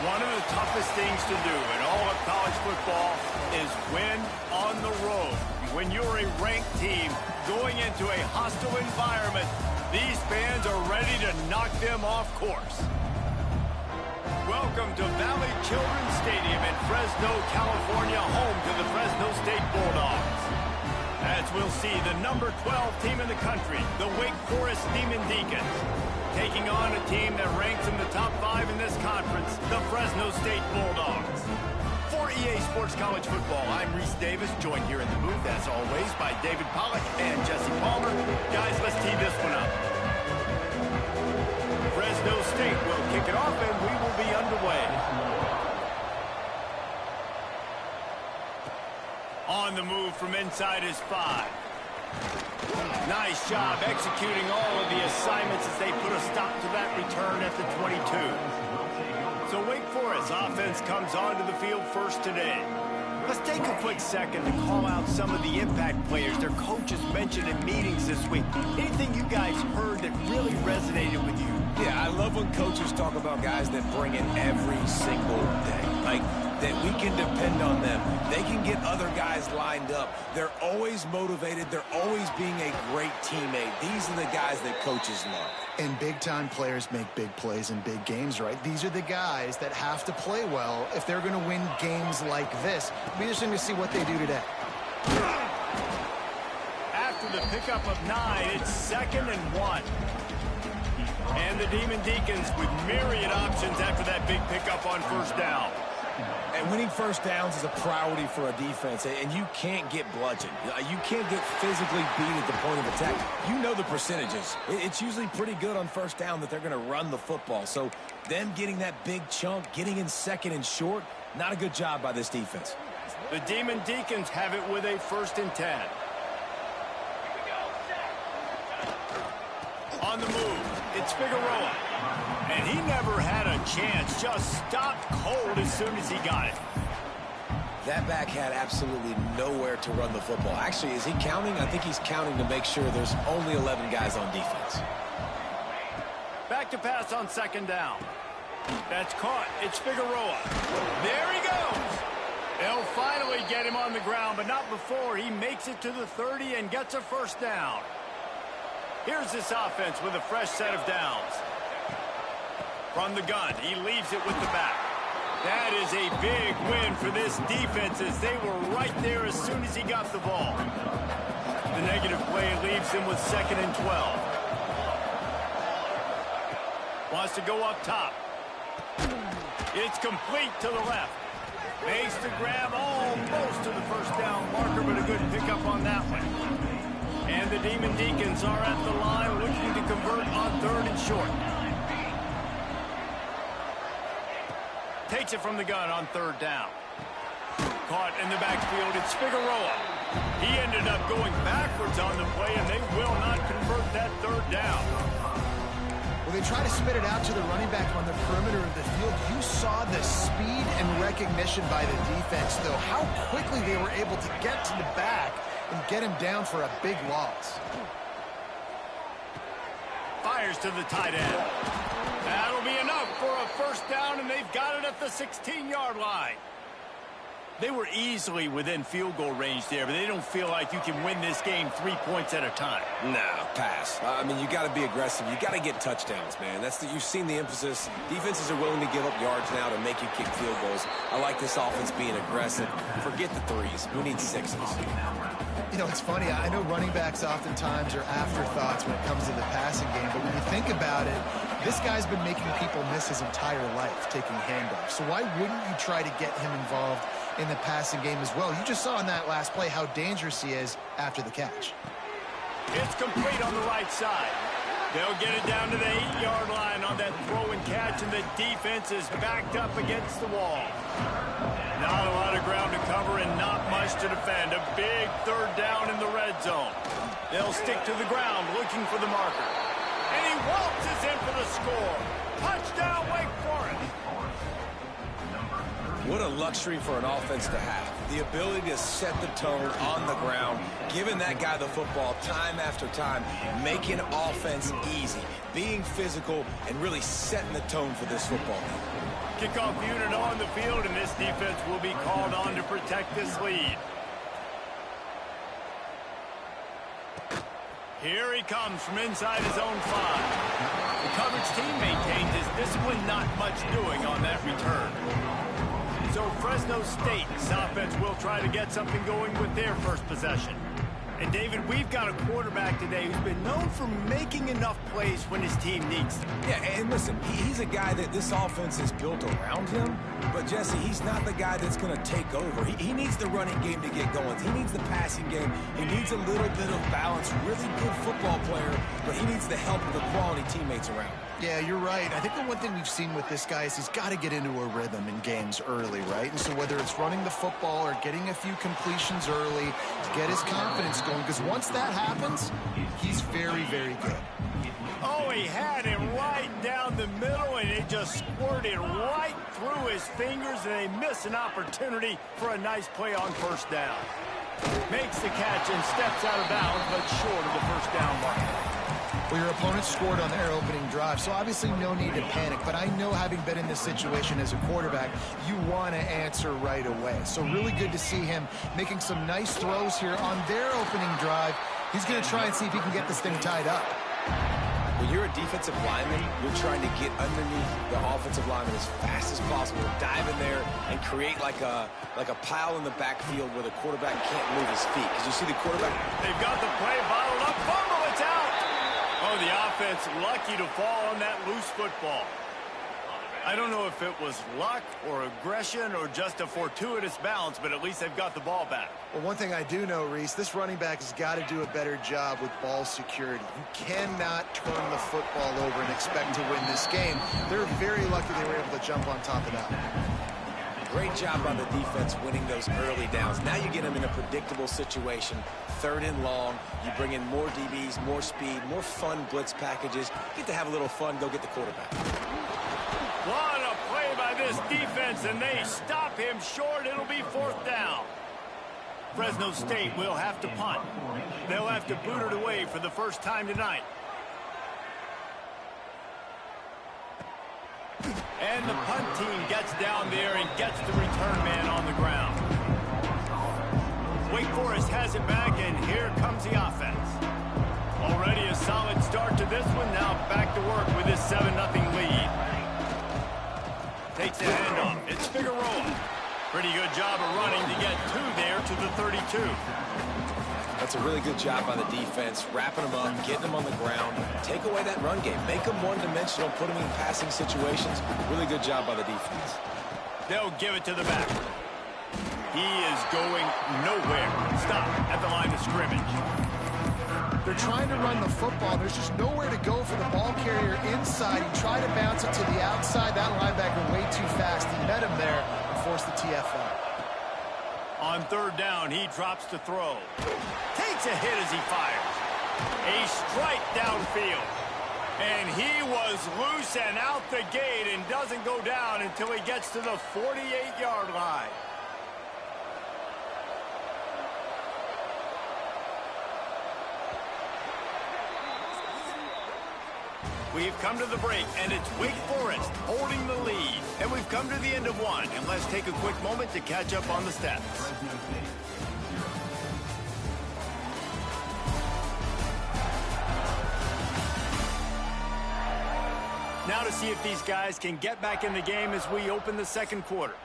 One of the toughest things to do in all of college football is win on the road. When you're a ranked team going into a hostile environment, these fans are ready to knock them off course. Welcome to Valley Children's Stadium in Fresno, California, home to the Fresno State Bulldogs. As we'll see, the number 12 team in the country, the Wake Forest Demon Deacons, taking on a team that ranks in the top 5 in this conference, the Fresno State Bulldogs. For EA Sports College Football, I'm Reese Davis, joined here in the booth, as always, by David Pollack and Jesse Palmer. Guys, let's tee this one up. Fresno State will kick it off, and we will be underway. On the move from inside is 5. Nice job executing all of the assignments as they put a stop to that return at the 22. So Wake Forest offense comes onto the field first today. Let's take a quick second to call out some of the impact players their coaches mentioned in meetings this week. Anything you guys heard that really resonated with you? Yeah, I love when coaches talk about guys that bring it every single day. Like, that we can depend on them. They can get other guys lined up. They're always motivated. They're always being a great teammate. These are the guys that coaches love. And big-time players make big plays in big games, right? These are the guys that have to play well if they're going to win games like this. We're just going to see what they do today. After the pickup of 9, it's 2nd and 1. And the Demon Deacons with myriad options after that big pickup on first down. And winning first downs is a priority for a defense, and you can't get bludgeoned. You can't get physically beat at the point of attack. You know the percentages. It's usually pretty good on first down that they're going to run the football. So them getting that big chunk, getting in 2nd and short, not a good job by this defense. The Demon Deacons have it with a 1st and 10. On the move, it's Figueroa. And he never had a chance, just stopped cold as soon as he got it. That back had absolutely nowhere to run the football. Actually, is he counting? I think he's counting to make sure there's only 11 guys on defense. Back to pass on 2nd down. That's caught. It's Figueroa. There he goes. They'll finally get him on the ground, but not before he makes it to the 30 and gets a 1st down. Here's this offense with a fresh set of downs. From the gun, he leaves it with the back. That is a big win for this defense as they were right there as soon as he got the ball. The negative play leaves him with 2nd and 12. Wants to go up top. It's complete to the left. Makes the grab almost to the 1st down marker, but a good pickup on that one. And the Demon Deacons are at the line looking to convert on 3rd and short. Takes it from the gun on 3rd down. Caught in the backfield, it's Figueroa. He ended up going backwards on the play, and they will not convert that 3rd down. Well, they try to spit it out to the running back on the perimeter of the field. You saw the speed and recognition by the defense, though. How quickly they were able to get to the back and get him down for a big loss. Fires to the tight end. That'll be enough for a 1st down, and they've got it at the 16-yard line. They were easily within field goal range there, but they don't feel like you can win this game 3 points at a time. No, pass. I mean, you got to be aggressive. You got to get touchdowns, man. You've seen the emphasis. Defenses are willing to give up yards now to make you kick field goals. I like this offense being aggressive. Forget the threes. We need sixes. You know, it's funny. I know running backs oftentimes are afterthoughts when it comes to the passing game, but when you think about it, this guy's been making people miss his entire life taking handoffs. So why wouldn't you try to get him involved in the passing game as well? You just saw in that last play how dangerous he is after the catch. It's complete on the right side. They'll get it down to the 8-yard line on that throw and catch, and the defense is backed up against the wall. Not a lot of ground to cover and not much to defend. A big third down in the red zone. They'll stick to the ground looking for the marker. And he waltzes in for the score. Touchdown, Wake Forest. What a luxury for an offense to have. The ability to set the tone on the ground, giving that guy the football time after time, making offense easy, being physical, and really setting the tone for this football team. Kickoff unit on the field, and this defense will be called on to protect this lead. Here he comes from inside his own 5. The coverage team maintains his discipline, not much doing on that return. So Fresno State's offense will try to get something going with their first possession. And David, we've got a quarterback today who's been known for making enough plays when his team needs them. Yeah, and listen, he's a guy that this offense is built around him. But, Jesse, he's not the guy that's going to take over. He needs the running game to get going. He needs the passing game. He needs a little bit of balance. Really good football player, but he needs the help of the quality teammates around him. Yeah, you're right. I think the one thing we've seen with this guy is he's got to get into a rhythm in games early, right? And so whether it's running the football or getting a few completions early to get his confidence going, because once that happens, he's very, very good. Oh, he had him right down the middle, and it just squirted right through his fingers, and they miss an opportunity for a nice play on first down. Makes the catch and steps out of bounds, but short of the first down mark. Well, your opponent scored on their opening drive, so obviously no need to panic. But I know, having been in this situation as a quarterback, you want to answer right away. So really good to see him making some nice throws here on their opening drive. He's going to try and see if he can get this thing tied up. When you're a defensive lineman, you're trying to get underneath the offensive lineman as fast as possible, dive in there and create like a pile in the backfield where the quarterback can't move his feet. Because you see the quarterback. They've got the play bottled up. Fumble, it's out. Oh, the offense lucky to fall on that loose football. I don't know if it was luck or aggression or just a fortuitous bounce, but at least they've got the ball back. Well, one thing I do know, Reese, this running back has got to do a better job with ball security. You cannot turn the football over and expect to win this game. They're very lucky they were able to jump on top of that. Great job by the defense winning those early downs. Now you get them in a predictable situation. 3rd and long. You bring in more DBs, more speed, more fun blitz packages. Get to have a little fun. Go get the quarterback. What a play by this defense, and they stop him short. It'll be 4th down. Fresno State will have to punt. They'll have to boot it away for the first time tonight. And the punt team gets down there and gets the return man on the ground. Wake Forest has it back, and here comes the offense. Already a solid start to this one. Now back to work with this 7-0 lead. Takes a handoff. It's Figueroa. Pretty good job of running to get 2 there to the 32. That's a really good job by the defense, wrapping them up, getting them on the ground. Take away that run game. Make them one-dimensional, put them in passing situations. Really good job by the defense. They'll give it to the back. He is going nowhere. Stop at the line of scrimmage. They're trying to run the football. There's just nowhere to go for the ball carrier inside. He tried to bounce it to the outside. That linebacker way too fast. He met him there and forced the TFL. On 3rd down, he drops to throw. Takes a hit as he fires. A strike downfield. And he was loose and out the gate and doesn't go down until he gets to the 48-yard line. We've come to the break, and it's Wake Forest holding the lead. And we've come to the end of one, and let's take a quick moment to catch up on the stats. Now to see if these guys can get back in the game as we open the second quarter.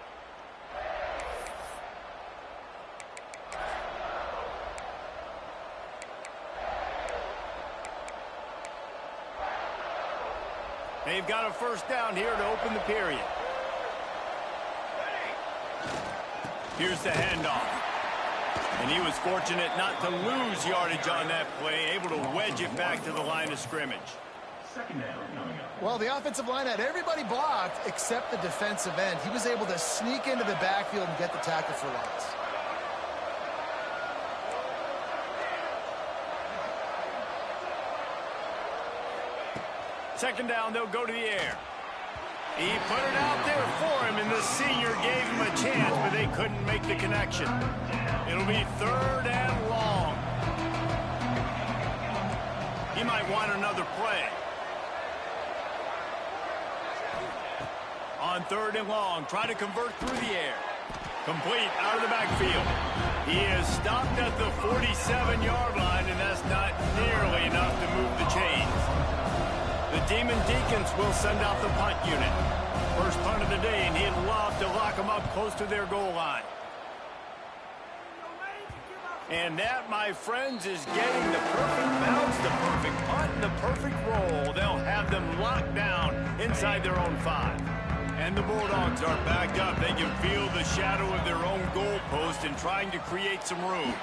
They've got a first down here to open the period. Here's the handoff. And he was fortunate not to lose yardage on that play, able to wedge it back to the line of scrimmage. Well, the offensive line had everybody blocked except the defensive end. He was able to sneak into the backfield and get the tackle for loss. Second down, they'll go to the air. He put it out there for him, and the senior gave him a chance, but they couldn't make the connection. It'll be third and long. He might want another play. On third and long, try to convert through the air. Complete out of the backfield. He is stopped at the 47-yard line, and that's not nearly enough to move the chains. The Demon Deacons will send out the punt unit. First punt of the day, and he'd love to lock them up close to their goal line. And that, my friends, is getting the perfect bounce, the perfect punt, and the perfect roll. They'll have them locked down inside their own 5. And the Bulldogs are back up. They can feel the shadow of their own goal post and trying to create some room.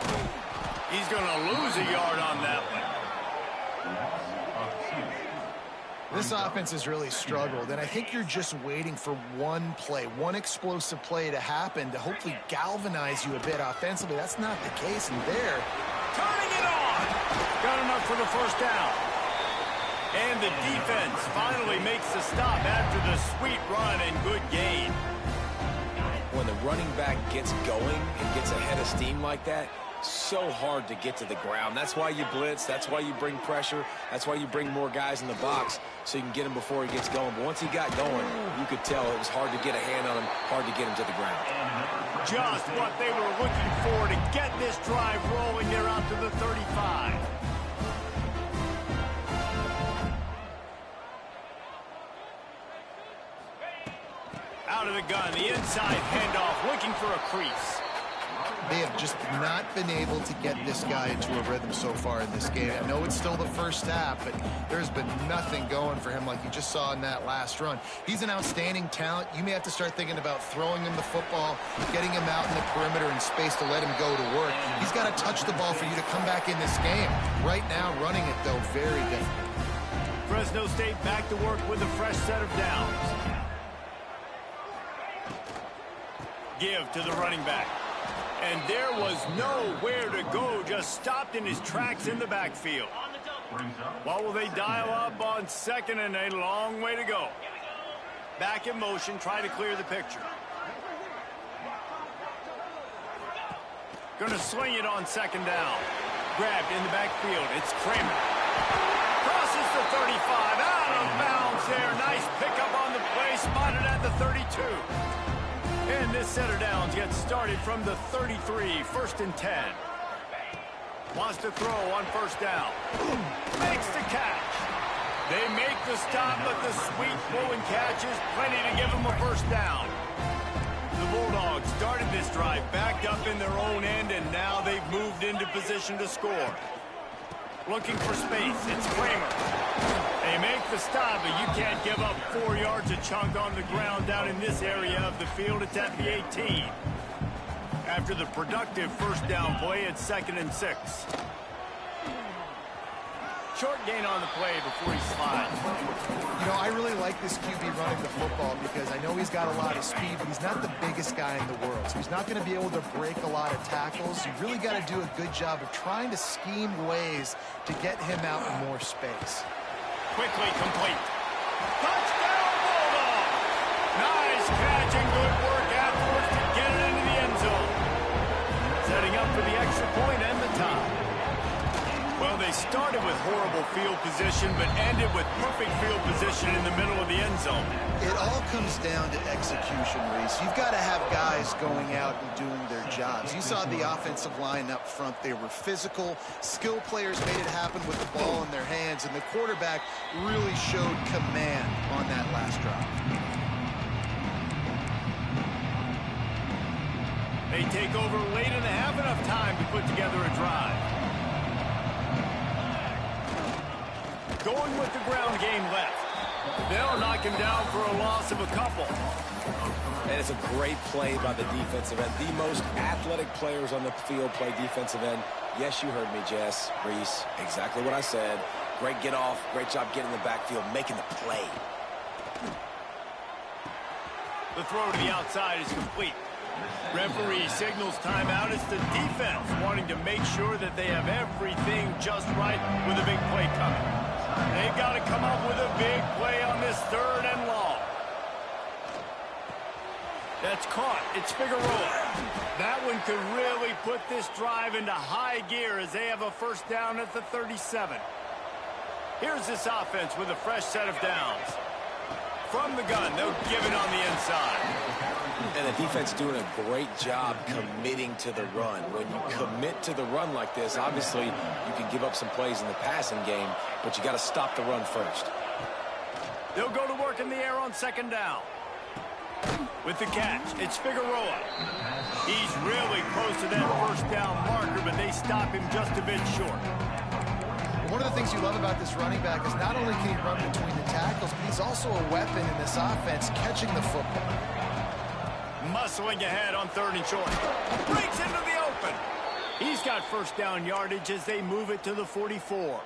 He's going to lose a yard on that one. This offense has really struggled, and I think you're just waiting for one play, one explosive play to happen to hopefully galvanize you a bit offensively. That's not the case, and there. Turning it on! Got enough for the first down. And the defense finally makes the stop after the sweet run and good gain. When the running back gets going and gets ahead of steam like that, so hard to get to the ground. That's why you blitz. That's why you bring pressure. That's why you bring more guys in the box so you can get him before he gets going. But once he got going, you could tell it was hard to get a hand on him, hard to get him to the ground. Just what they were looking for to get this drive rolling. They're out to the 35. Out of the gun, the inside handoff, looking for a crease. They have just not been able to get this guy into a rhythm so far in this game. I know it's still the first half, but there's been nothing going for him like you just saw in that last run. He's an outstanding talent. You may have to start thinking about throwing him the football, getting him out in the perimeter in space to let him go to work. He's got to touch the ball for you to come back in this game. Right now, running it, though, very difficult. Fresno State back to work with a fresh set of downs. Give to the running back. And there was nowhere to go, just stopped in his tracks in the backfield. What will they dial up on second and a long way to go? Back in motion, try to clear the picture. Going to swing it on second down. Grabbed in the backfield, it's Kramer. Crosses the 35, out of bounds there. Nice pickup on the play, spotted at the 32. And this set of downs gets started from the 33, first and 10. Wants to throw on first down. Makes the catch. They make the stop, but the sweet pull and catch is plenty to give them a first down. The Bulldogs started this drive backed up in their own end, and now they've moved into position to score. Looking for space, it's Kramer. They make the stop, but you can't give up 4 yards a chunk on the ground down in this area of the field. It's at the 18. After the productive first down play, it's second and 6. Short gain on the play before he slides. You know, I really like this QB running the football because I know he's got a lot of speed, but he's not the biggest guy in the world. So he's not going to be able to break a lot of tackles. You really got to do a good job of trying to scheme ways to get him out in more space. Quickly complete. Touchdown, Bulldog! Nice catch and good work afterwards to get it into the end zone. Setting up for the extra point and the tie. Well, they started with horrible field position, but ended with perfect field position in the middle of the end zone. It all comes down to execution, Reese. You've got to have guys going out and doing their jobs. You saw the offensive line up front. They were physical. Skill players made it happen with the ball in their hands, and the quarterback really showed command on that last drive. They take over late in the half, enough time to put together a drive. Going with the ground game left. They'll knock him down for a loss of a couple. And it's a great play by the defensive end. The most athletic players on the field play defensive end. Yes, you heard me, Jess, Reese. Exactly what I said. Great get off. Great job getting in the backfield, making the play. The throw to the outside is complete. Referee signals timeout. It's the defense wanting to make sure that they have everything just right with a big play coming. They've got to come up with a big play on this 3rd and long. That's caught. It's Figueroa. That one could really put this drive into high gear as they have a first down at the 37. Here's this offense with a fresh set of downs. From the gun, they'll give it on the inside. And the defense doing a great job committing to the run. When you commit to the run like this, obviously you can give up some plays in the passing game, but you got to stop the run first. They'll go to work in the air on 2nd down. With the catch, it's Figueroa. He's really close to that first down marker, but they stop him just a bit short. One of the things you love about this running back is not only can he run between the tackles, but he's also a weapon in this offense catching the football. Muscling ahead on 3rd and short. Breaks into the open. He's got first down yardage as they move it to the 44.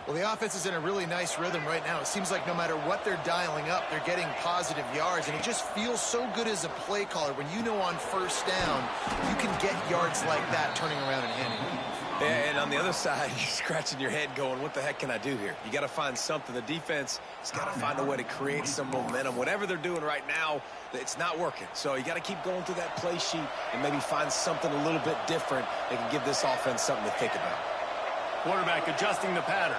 Well, the offense is in a really nice rhythm right now. It seems like no matter what they're dialing up, they're getting positive yards, and it just feels so good as a play caller when you know on first down you can get yards like that turning around and handing it. Yeah, and on the other side, you're scratching your head going, what the heck can I do here? You got to find something. The defense has got to find a way to create some momentum. Whatever they're doing right now, it's not working. So you got to keep going through that play sheet and maybe find something a little bit different that can give this offense something to think about. Quarterback adjusting the pattern.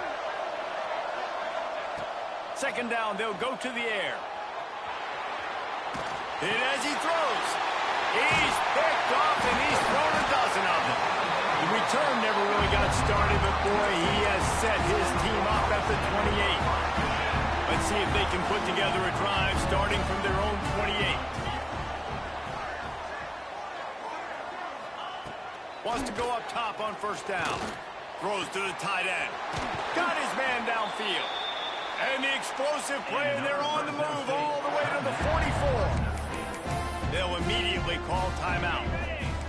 2nd down, they'll go to the air. And as he throws, he's picked off and he's thrown a dozen of them. The return never really got started, but boy, he has set his team up at the 28. Let's see if they can put together a drive starting from their own 28. Wants to go up top on first down. Throws to the tight end. Got his man downfield. And the explosive play, and they're on the move all the way to the 44. They'll immediately call timeout.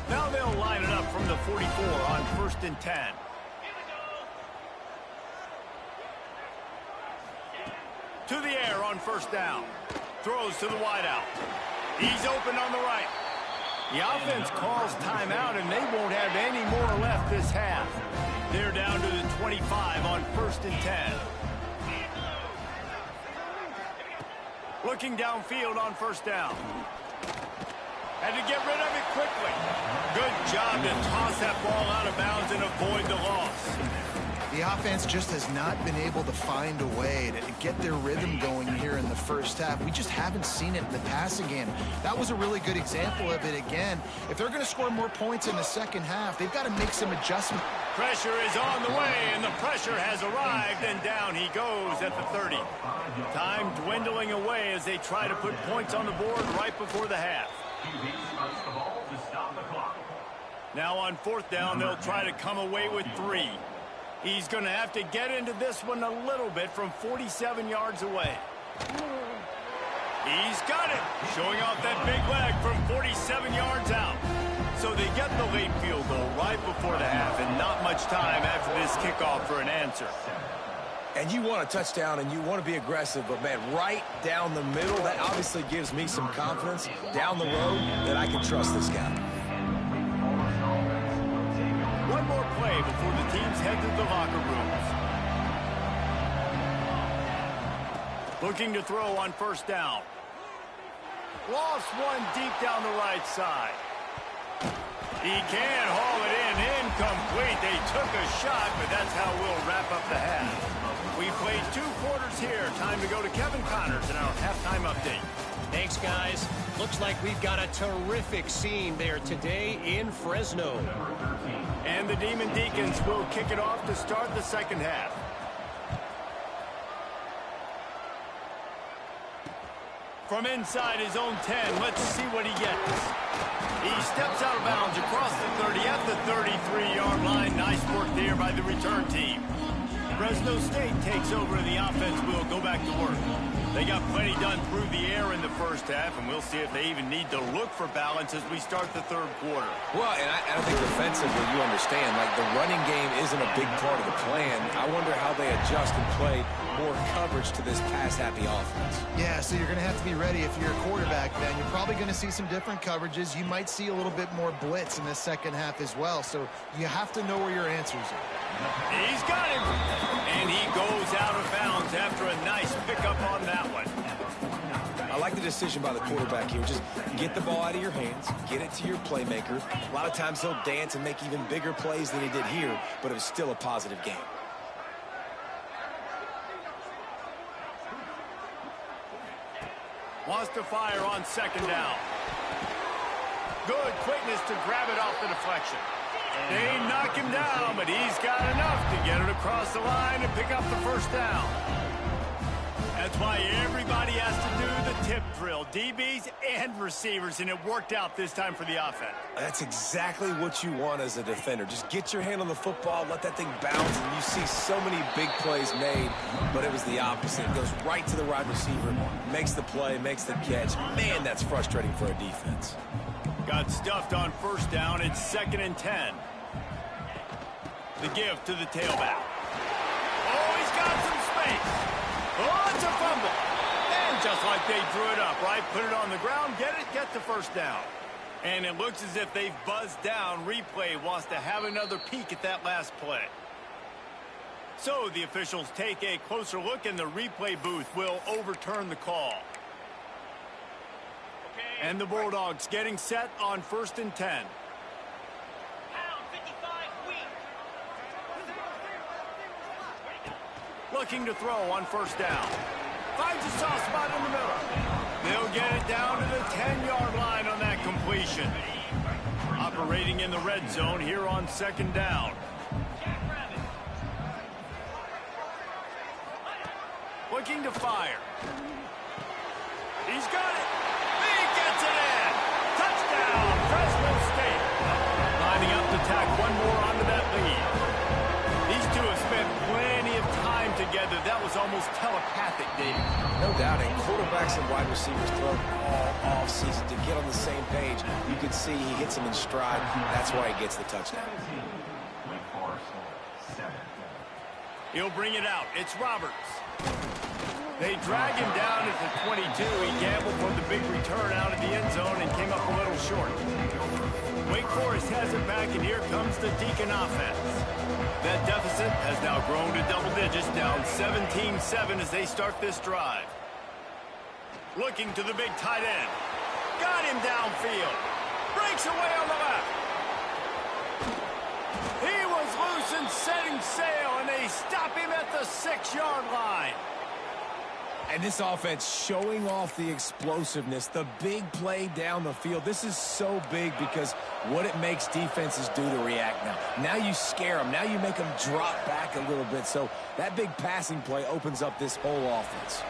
Now they'll line it up from the 44 on 1st and 10. To the air on first down. Throws to the wideout. He's open on the right. The offense calls timeout, and they won't have any more left this half. They're down to the 25 on 1st and 10. Looking downfield on first down. Had to get rid of it quickly. Good job to toss that ball out of bounds and avoid the loss. The offense just has not been able to find a way to get their rhythm going here in the first half. We just haven't seen it in the passing game. That was a really good example of it again. If they're going to score more points in the second half, they've got to make some adjustments. Pressure is on the way, and the pressure has arrived, and down he goes at the 30. Time dwindling away as they try to put points on the board right before the half. Now on 4th down, they'll try to come away with 3. He's going to have to get into this one a little bit from 47 yards away. He's got it, showing off that big leg from 47 yards out. So they get the late field goal right before the half, and not much time after this kickoff for an answer. And you want a touchdown and you want to be aggressive, but man, right down the middle, that obviously gives me some confidence down the road that I can trust this guy. One more play before the teams head to the locker rooms. Looking to throw on first down. Lost one deep down the right side. He can haul it in. Incomplete. They took a shot, but that's how we'll wrap up the half. We played 2 quarters here. Time to go to Kevin Connors in our halftime update. Thanks, guys. Looks like we've got a terrific scene there today in Fresno. And the Demon Deacons will kick it off to start the second half. From inside his own 10, let's see what he gets. He steps out of bounds across the 30 at the 33-yard line. Nice work there by the return team. Fresno State takes over and the offense will go back to work. They got plenty done through the air in the first half, and we'll see if they even need to look for balance as we start the third quarter. Well, and I think defensively, you understand, like the running game isn't a big part of the plan. I wonder how they adjust and play more coverage to this pass-happy offense. Yeah, so you're going to have to be ready if you're a quarterback, Ben. You're probably going to see some different coverages. You might see a little bit more blitz in the second half as well, so you have to know where your answers are. He's got him, and he goes out of bounds after a nice pickup on that one. I like the decision by the quarterback here. Just get the ball out of your hands, get it to your playmaker. A lot of times he'll dance and make even bigger plays than he did here, but it was still a positive game. Wants to fire on second down. Good quickness to grab it off the deflection. They knock him down, but he's got enough to get it across the line and pick up the first down. That's why everybody has to do the tip drill, DBs and receivers, and it worked out this time for the offense. That's exactly what you want as a defender. Just get your hand on the football, let that thing bounce, and you see so many big plays made, but it was the opposite. It goes right to the wide receiver, makes the play, makes the catch. Man, that's frustrating for a defense. Got stuffed on first down. It's 2nd and 10. The give to the tailback. Oh, he's got some space. Oh, it's a fumble. And just like they drew it up, right? Put it on the ground, get the first down. And it looks as if they've buzzed down. Replay wants to have another peek at that last play. So the officials take a closer look, and the replay booth will overturn the call. And the Bulldogs getting set on 1st and 10. Looking to throw on first down. Finds a soft spot in the middle. They'll get it down to the 10-yard line on that completion. Operating in the red zone here on 2nd down. Looking to fire. He's got it. He gets it in. Touchdown, Fresno State. Lining up to tack one more onto that lead. These two have spent plenty of time together. That was almost telepathic, Dave. No doubt, and quarterbacks and wide receivers throw all offseason to get on the same page. You can see he hits them in stride. That's why he gets the touchdown. He'll bring it out. It's Roberts. They drag him down at the 22. He gambled for the big return out of the end zone and came up a little short. Wake Forest has it back, and here comes the Deacon offense. That deficit has now grown to double digits, down 17-7 as they start this drive. Looking to the big tight end. Got him downfield. Breaks away on the left. He was loose and setting sail, and they stop him at the 6-yard line. And this offense showing off the explosiveness, the big play down the field. This is so big because what it makes defenses do to react now. Now you scare them. Now you make them drop back a little bit. So that big passing play opens up this whole offense.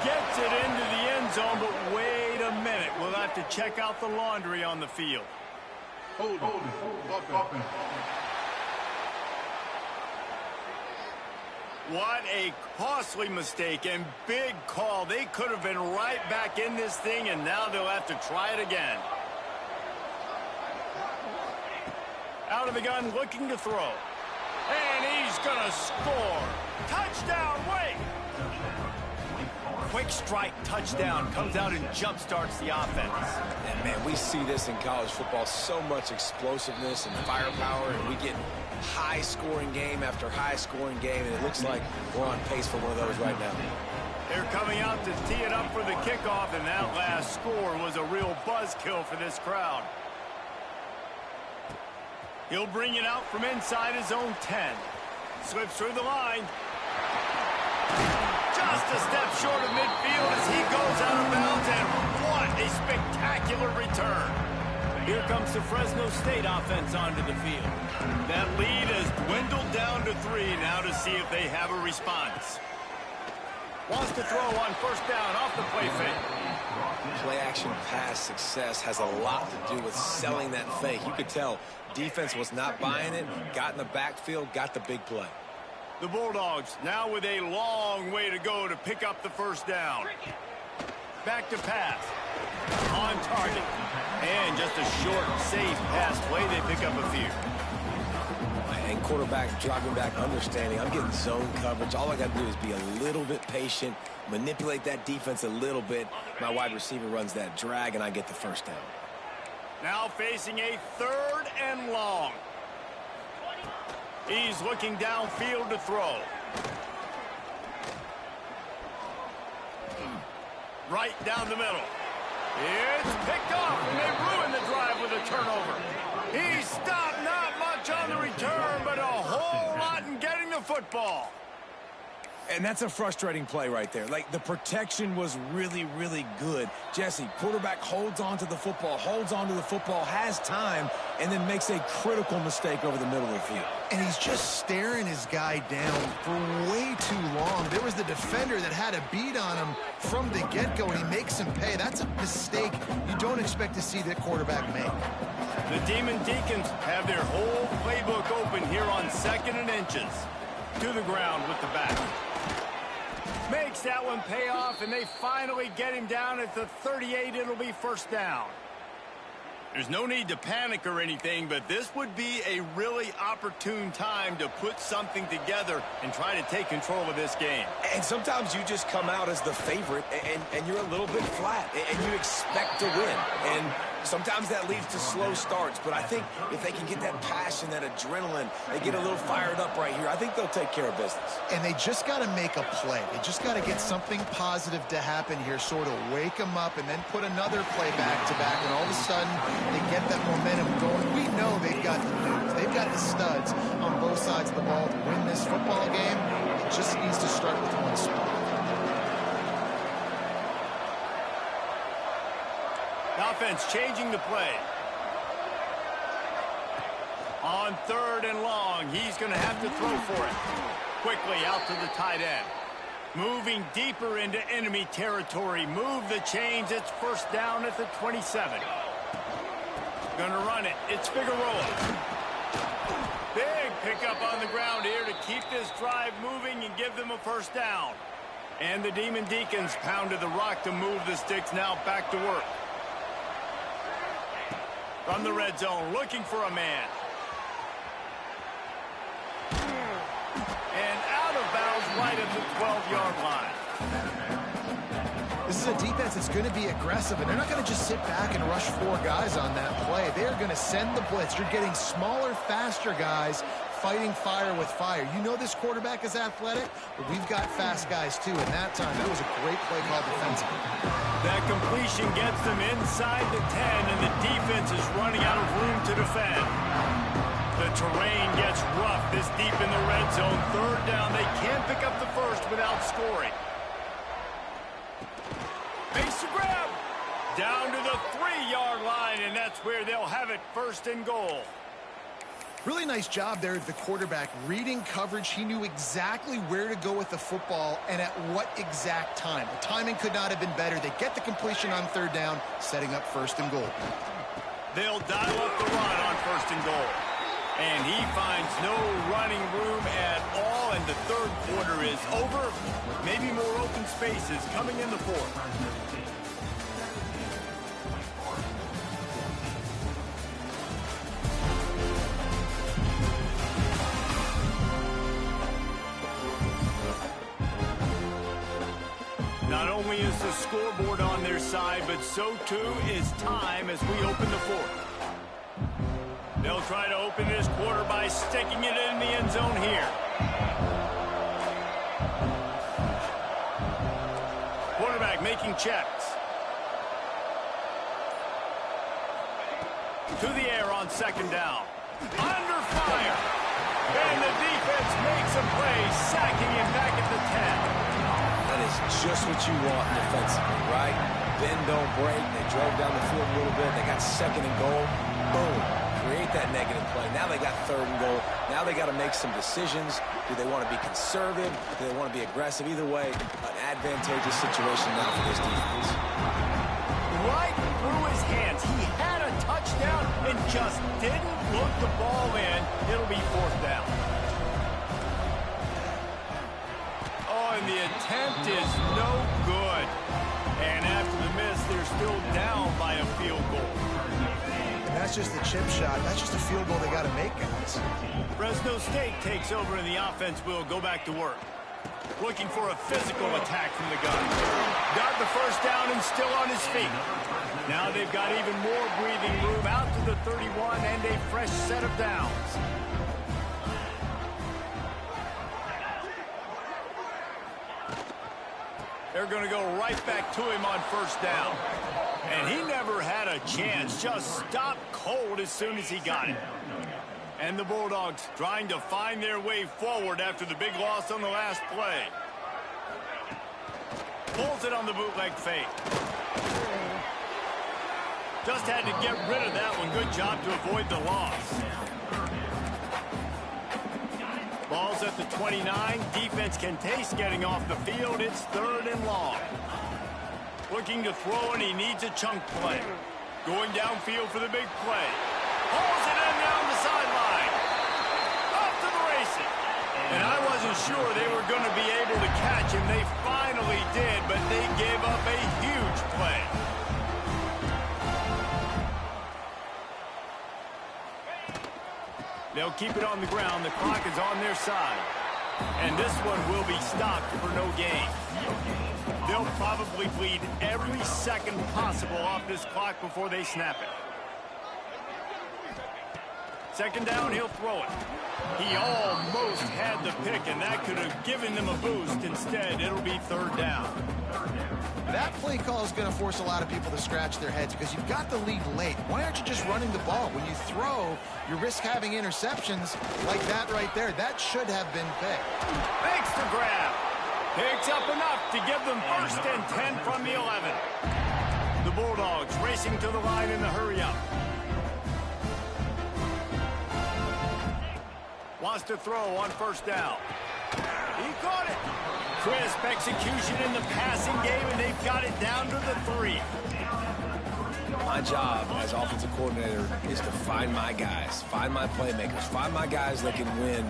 Gets it into the end zone, but wait a minute. We'll have to check out the laundry on the field. Hold it. What a costly mistake and big call. They could have been right back in this thing, and now they'll have to try it again. Out of the gun, looking to throw. And he's going to score. Touchdown, Wake! Quick strike touchdown comes out and jump starts the offense. And, man, we see this in college football, so much explosiveness and firepower, and we get high-scoring game after high-scoring game, and it looks like we're on pace for one of those right now. They're coming out to tee it up for the kickoff, and that last score was a real buzzkill for this crowd. He'll bring it out from inside his own 10. Slips through the line. Just a step short of midfield as he goes out of bounds, and what a spectacular return. Here comes the Fresno State offense onto the field. That lead has dwindled down to 3. Now to see if they have a response. Wants to throw on first down off the play fake. Play action pass success has a lot to do with selling that fake. You could tell defense was not buying it, got in the backfield, got the big play. The Bulldogs now with a long way to go to pick up the first down. Back to pass. On target. And just a short, safe pass play. They pick up a few. And quarterback dropping back, understanding I'm getting zone coverage. All I got to do is be a little bit patient, manipulate that defense a little bit. My wide receiver runs that drag, and I get the first down. Now facing a 3rd and long. He's looking downfield to throw. Right down the middle. It's picked off, and they ruin the drive with a turnover. He stopped, not much on the return, but a whole lot in getting the football. And that's a frustrating play right there. Like, the protection was really, really good. Jesse, quarterback holds on to the football, has time, and then makes a critical mistake over the middle of the field. And he's just staring his guy down for way too long. There was the defender that had a beat on him from the get-go, and he makes him pay. That's a mistake you don't expect to see that quarterback make. The Demon Deacons have their whole playbook open here on 2nd and inches. To the ground with the back. Makes that one pay off, and they finally get him down at the 38. It'll be first down. There's no need to panic or anything, but this would be a really opportune time to put something together and try to take control of this game. And sometimes you just come out as the favorite, and you're a little bit flat, and you expect to win. And sometimes that leads to slow starts, but I think if they can get that passion, that adrenaline, they get a little fired up right here, I think they'll take care of business. And they just got to make a play. They just got to get something positive to happen here, sort of wake them up, and then put another play back-to-back, and all of a sudden they get that momentum going. We know they've got the dudes. They've got the studs on both sides of the ball to win this football game. It just needs to start with one spot. The offense changing the play. On 3rd and long, he's going to have to throw for it. Quickly out to the tight end. Moving deeper into enemy territory. Move the chains. It's first down at the 27. Gonna run it. It's Figueroa. Big pickup on the ground here to keep this drive moving and give them a first down. And the Demon Deacons pounded the rock to move the sticks. Now back to work. From the red zone, looking for a man. And out of bounds right at the 12-yard line. This is a defense that's going to be aggressive, and they're not going to just sit back and rush 4 guys on that play. They're going to send the blitz. You're getting smaller, faster guys fighting fire with fire. You know this quarterback is athletic, but we've got fast guys too. And that time, that was a great play call defensively. That completion gets them inside the 10, and the defense is running out of room to defend. The terrain gets rough this deep in the red zone. 3rd down. They can't pick up the first without scoring. Makes the grab. Down to the 3-yard line, and that's where they'll have it, 1st and goal. Really nice job there at the quarterback. Reading coverage, he knew exactly where to go with the football and at what exact time. The timing could not have been better. They get the completion on 3rd down, setting up 1st and goal. They'll dial up the run on 1st and goal. And he finds no running room at all, and the 3rd quarter is over. Maybe more open spaces coming in the 4th. Not only is the scoreboard on their side, but so too is time as we open the 4th. They'll try to open this quarter by sticking it in the end zone here. Quarterback making checks. To the air on 2nd down. Under fire. And the defense makes a play, sacking him back at the 10. That is just what you want defensively, right? Bend, don't break. They drove down the field a little bit. They got second and goal. Boom. Create that negative play. Now they got third and goal. Now they got to make some decisions. Do they want to be conservative? Do they want to be aggressive? Either way, an advantageous situation now for this defense. Right through his hands. He had a touchdown and just didn't look the ball in. It'll be fourth down. Oh, and the attempt is no good. And after the miss, they're still down by a field goal. And that's just a chip shot. That's just a field goal they got to make, guys. Fresno State takes over and the offense will go back to work. Looking for a physical attack from the gun. Got the first down and still on his feet. Now they've got even more breathing room out to the 31 and a fresh set of downs. They're going to go right back to him on first down. And he never had a chance. Just stopped cold as soon as he got it. And the Bulldogs trying to find their way forward after the big loss on the last play. Pulls it on the bootleg fake. Just had to get rid of that one. Good job to avoid the loss. Ball's at the 29. Defense can taste getting off the field. It's third and long. Looking to throw, and he needs a chunk play. Going downfield for the big play. Pulls it in down the sideline. Off to the races. And I wasn't sure they were going to be able to catch him. They finally did, but they gave up a huge play. They'll keep it on the ground. The clock is on their side. And this one will be stopped for no gain. They'll probably bleed every second possible off this clock before they snap it. Second down, he'll throw it. He almost had the pick, and that could have given them a boost. Instead, it'll be third down. That play call is going to force a lot of people to scratch their heads because you've got the lead late. Why aren't you just running the ball? When you throw, you risk having interceptions like that right there. That should have been picked. Makes the grab. Picks up enough to give them first and 10 from the 11. The Bulldogs racing to the line in the hurry-up. Wants to throw on first down. He caught it. Crisp execution in the passing game, and they've got it down to the 3. My job as offensive coordinator is to find my guys, find my playmakers, find my guys that can win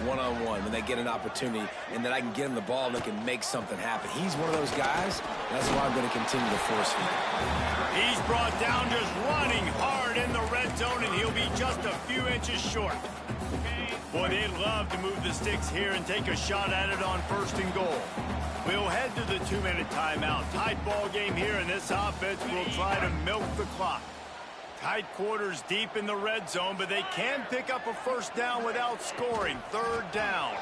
one-on-one when they get an opportunity, and that I can get them the ball and they can make something happen. He's one of those guys. That's why I'm going to continue to force him. He's brought down just running hard in the red zone, and he'll be just a few inches short. Boy, they'd love to move the sticks here and take a shot at it on first and goal. We'll head to the 2-minute timeout. Tight ball game here, and this offense will try to milk the clock. Tight quarters deep in the red zone, but they can pick up a first down without scoring. Third down.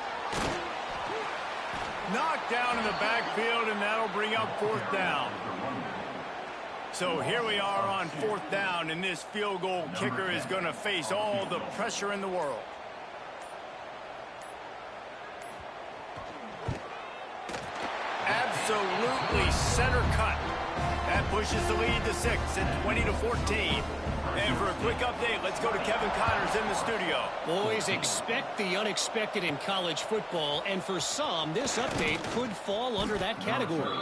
Knocked down in the backfield, and that'll bring up fourth down. So here we are on fourth down, and this field goal kicker is going to face all the pressure in the world. Absolutely center cut. That pushes the lead to 6 at 20-14. And for a quick update, let's go to Kevin Connors in the studio. Boys, expect the unexpected in college football, and for some, this update could fall under that category.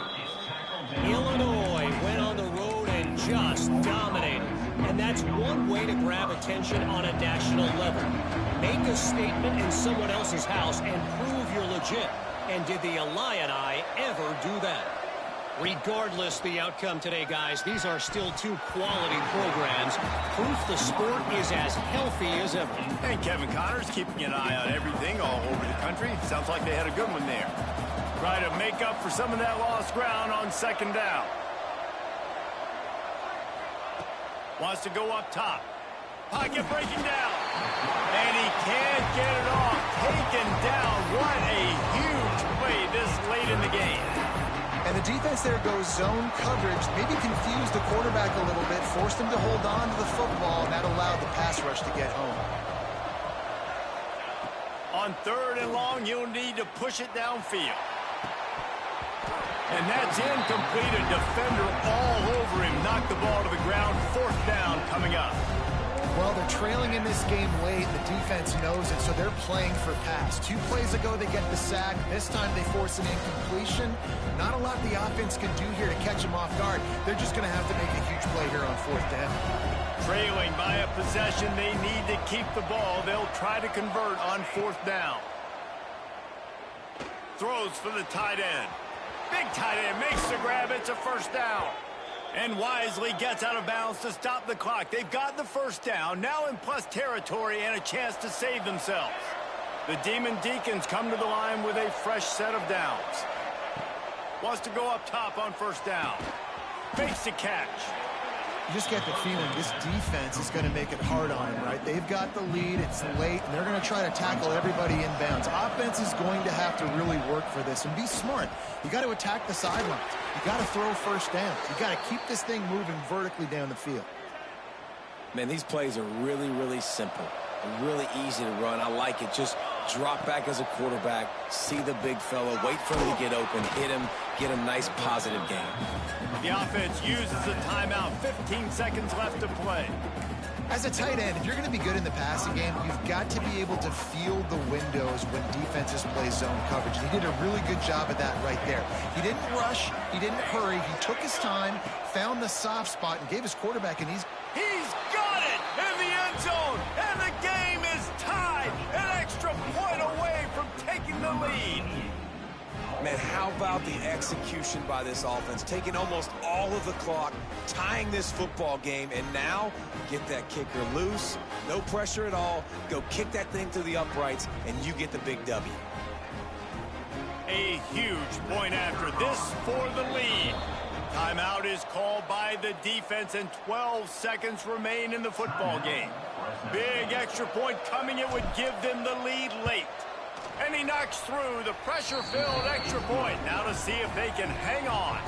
Illinois went on the road and just dominated. And that's one way to grab attention on a national level. Make a statement in someone else's house and prove you're legit. And did the Illini ever do that? Regardless the outcome today, guys, these are still two quality programs. Proof the sport is as healthy as ever. And Kevin Connors keeping an eye on everything all over the country. Sounds like they had a good one there. Try to make up for some of that lost ground on second down. Wants to go up top. Pocket breaking down. And he can't get it off. Taken down. What a huge play this late in the game. And the defense there goes zone coverage, maybe confused the quarterback a little bit, forced him to hold on to the football, and that allowed the pass rush to get home. On 3rd and long, you'll need to push it downfield. And that's incomplete. A defender all over him. Knocked the ball to the ground. 4th down coming up. Well, they're trailing in this game late. The defense knows it, so they're playing for pass. 2 plays ago, they get the sack. This time, they force an incompletion. Not a lot the offense can do here to catch them off guard. They're just going to have to make a huge play here on 4th down. Trailing by a possession, they need to keep the ball. They'll try to convert on 4th down. Throws for the tight end. Big tight end makes the grab. It's a 1st down. And wisely gets out of bounds to stop the clock. They've got the 1st down, now in plus territory and a chance to save themselves. The Demon Deacons come to the line with a fresh set of downs. Wants to go up top on 1st down. Makes the catch. You just get the feeling this defense is going to make it hard on them, right? They've got the lead, it's late, and they're going to try to tackle everybody inbounds. Offense is going to have to really work for this and be smart. You got to attack the sidelines. You got to throw 1st down. You got to keep this thing moving vertically down the field. Man, these plays are really, really simple. Really easy to run. I like it. Just drop back as a quarterback, see the big fella, wait for him to get open, hit him, get a nice positive game. The offense uses a timeout. 15 seconds left to play. As a tight end, if you're going to be good in the passing game, you've got to be able to feel the windows when defenses play zone coverage. And he did a really good job of that right there. He didn't rush. He didn't hurry. He took his time, found the soft spot, and gave his quarterback an easy... He's got it in the end zone, and the game is tied. An extra point away from taking the lead. Man, how about the execution by this offense? Taking almost all of the clock, tying this football game, and now get that kicker loose. No pressure at all. Go kick that thing through the uprights, and you get the big W. A huge point after this for the lead. Timeout is called by the defense, and 12 seconds remain in the football game. Big extra point coming. It would give them the lead late. And he knocks through the pressure-filled extra point. Now to see if they can hang on.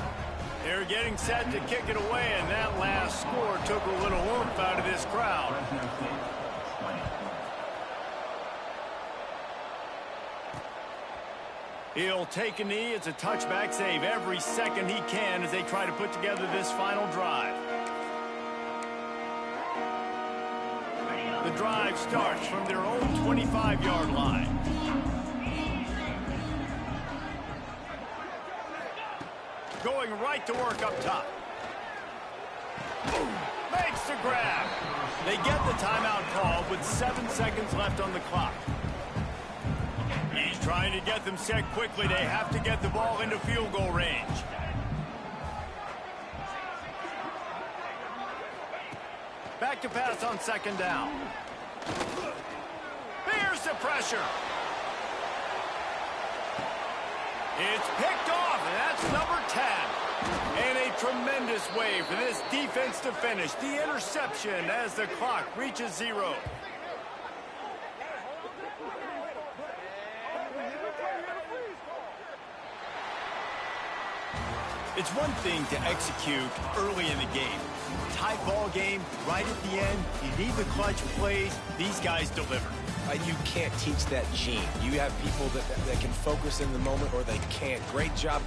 They're getting set to kick it away, and that last score took a little oomph out of this crowd. He'll take a knee. It's a touchback save every second he can as they try to put together this final drive. The drive starts from their own 25-yard line. Going right to work up top. Makes the grab. They get the timeout called with 7 seconds left on the clock. He's trying to get them set quickly. They have to get the ball into field goal range. Back to pass on 2nd down. Here's the pressure. It's picked off, and that's number 10. And a tremendous way for this defense to finish. The interception as the clock reaches 0. It's one thing to execute early in the game. Tight ball game, right at the end, you need the clutch plays. These guys deliver. You can't teach that gene. You have people that can focus in the moment, or they can't. Great job